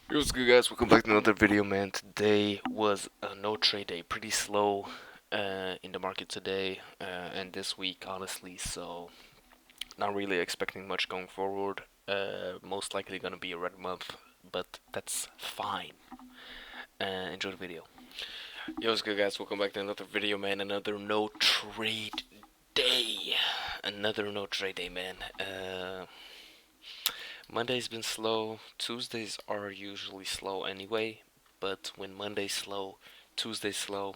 Yo, what's good, guys? Welcome back to another video, man. Today was a no trade day, pretty slow in the market today and this week, honestly. So not really expecting much going forward. Most likely gonna be a red month, but that's fine. Enjoy the video. Yo, what's good, guys? Welcome back to another video, man. Another no trade day. Another no trade day, man. Monday's been slow. Tuesdays are usually slow anyway, but when Monday's slow, Tuesday's slow,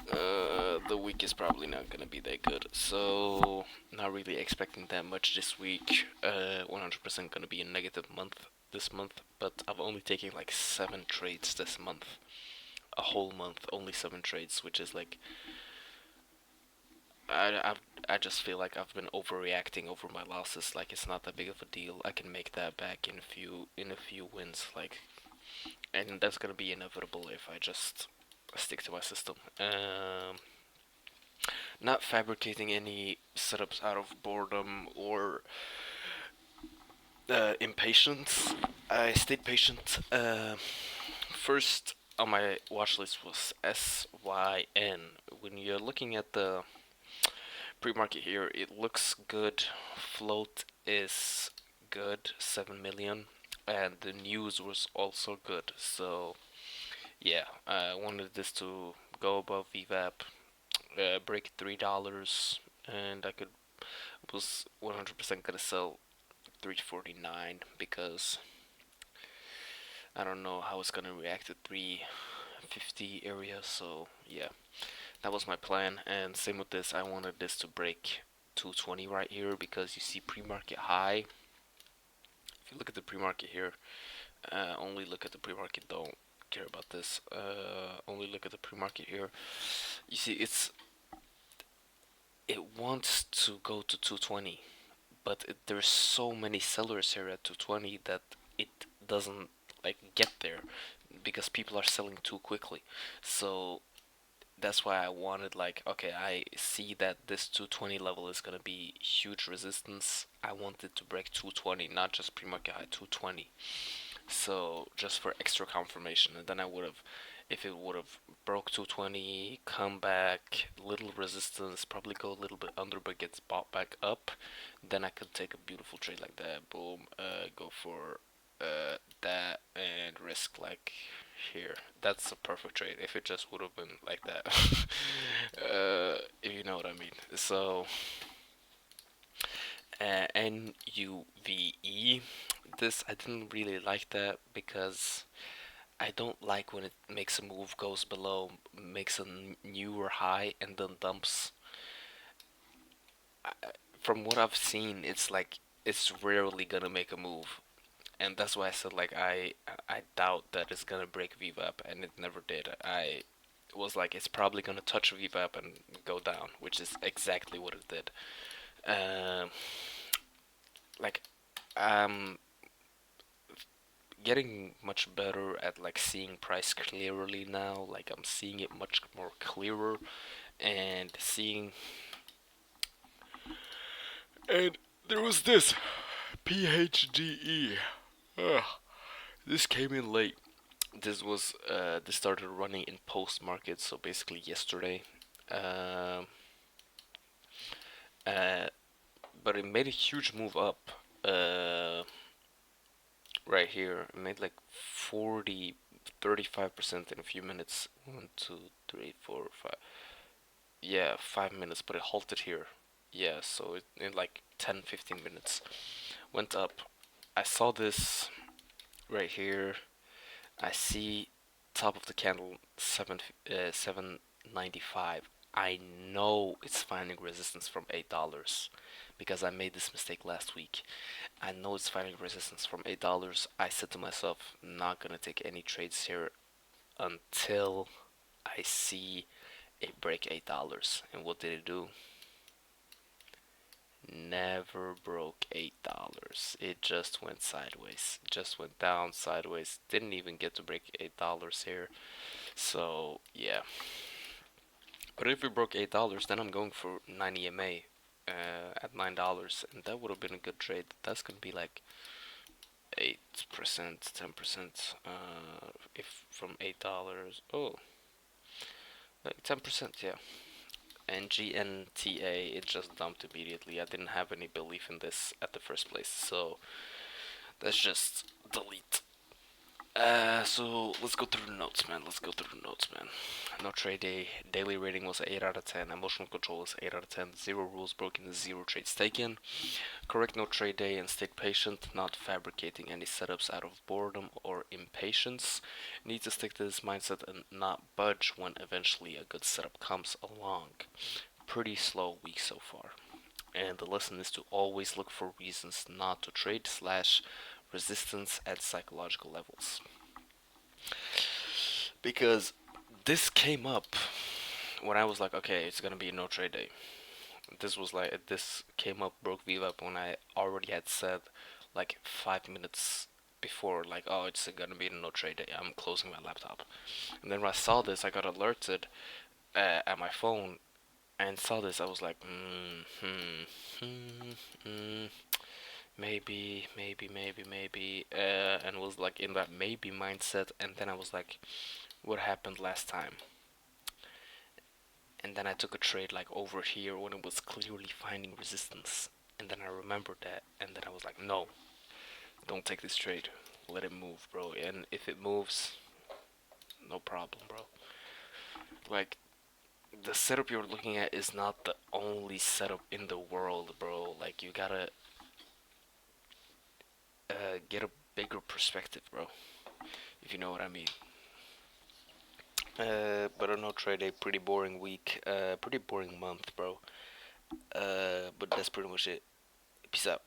the week is probably not gonna be that good. So not really expecting that much this week. 100% gonna be a negative month this month, but I've only taken like 7 trades this month. A whole month, only 7 trades, which is like I just feel like I've been overreacting over my losses. Like it's not that big of a deal. I can make that back in a few wins. Like, and that's gonna be inevitable if I just stick to my system. Not fabricating any setups out of boredom or impatience. I stayed patient. First on my watch list was SYN. When you're looking at the pre-market here, it looks good. Float is good, 7 million, and the news was also good. So yeah, I wanted this to go above VWAP, break $3, and I could was 100% gonna sell 349 because I don't know how it's gonna react to 350 area. So yeah, that was my plan, and same with this. I wanted this to break 220 right here because you see pre-market high. If you look at the pre-market here, only look at the pre-market. Don't care about this. Only look at the pre-market here. You see, it wants to go to 220, but there's so many sellers here at 220 that it doesn't like get there because people are selling too quickly. So that's why I wanted, like, okay, I see that this 220 level is gonna be huge resistance. I wanted to break 220, not just pre-market high, 220. So just for extra confirmation, and then I would have, if it would have broke 220, come back, little resistance, probably go a little bit under, but gets bought back up, then I could take a beautiful trade like that. Boom, go for that and risk like here. That's a perfect trade if it just would have been like that. If you know what I mean. So NUVE. This I didn't really like that because I don't like when it makes a move, goes below, makes a newer high, and then dumps. I, from what I've seen, it's like it's rarely gonna make a move, and that's why I said like I doubt that it's gonna break VWAP, and it never did. I was like it's probably gonna touch VWAP and go down, which is exactly what it did. Um, like I'm getting much better at like seeing price clearly now. Like I'm seeing it much more clearer and seeing. And there was this PHDE. Ugh, this came in late. This started running in post market, so basically yesterday. Um, uh, but it made a huge move up. Right here, it made like 40, 35% in a few minutes. One, two, three, four, five. Yeah, 5 minutes, but it halted here. Yeah, so in like 10, 15 minutes went up. I saw this right here. I see top of the candle 795. I know it's finding resistance from $8 because I made this mistake last week. I know it's finding resistance from $8. I said to myself, not gonna take any trades here until I see it break $8. And what did it do? Never broke $8. It just went sideways. Just went down sideways. Didn't even get to break $8 here. So yeah. But if it broke $8, then I'm going for 9 EMA at $9, and that would have been a good trade. That's gonna be like 8%, 10%. If from $8, oh, like 10%, yeah. And GNTA, it just dumped immediately. I didn't have any belief in this at the first place, so let's just delete. So let's go through the notes, man. Let's go through the notes, man. No trade day. Daily rating was 8 out of 10. Emotional control is 8 out of 10. Zero rules broken, zero trades taken. Correct no trade day and stayed patient, not fabricating any setups out of boredom or impatience. Need to stick to this mindset and not budge when eventually a good setup comes along. Pretty slow week so far. And the lesson is to always look for reasons not to trade slash resistance at psychological levels. Because this came up when I was like, okay, it's gonna be no trade day. This came up, broke Viva up when I already had said like 5 minutes before, like, oh, it's gonna be no trade day. I'm closing my laptop. And then when I saw this, I got alerted at my phone and saw this. I was like, maybe, and was like in that maybe mindset. And then I was like, what happened last time? And then I took a trade like over here when it was clearly finding resistance. And then I remembered that, and then I was like, no, don't take this trade. Let it move, bro. And if it moves, no problem, bro. Like, the setup you're looking at is not the only setup in the world, bro. Like, you gotta get a bigger perspective, bro. If you know what I mean. But on no trade day, pretty boring week. Pretty boring month, bro. But that's pretty much it. Peace out.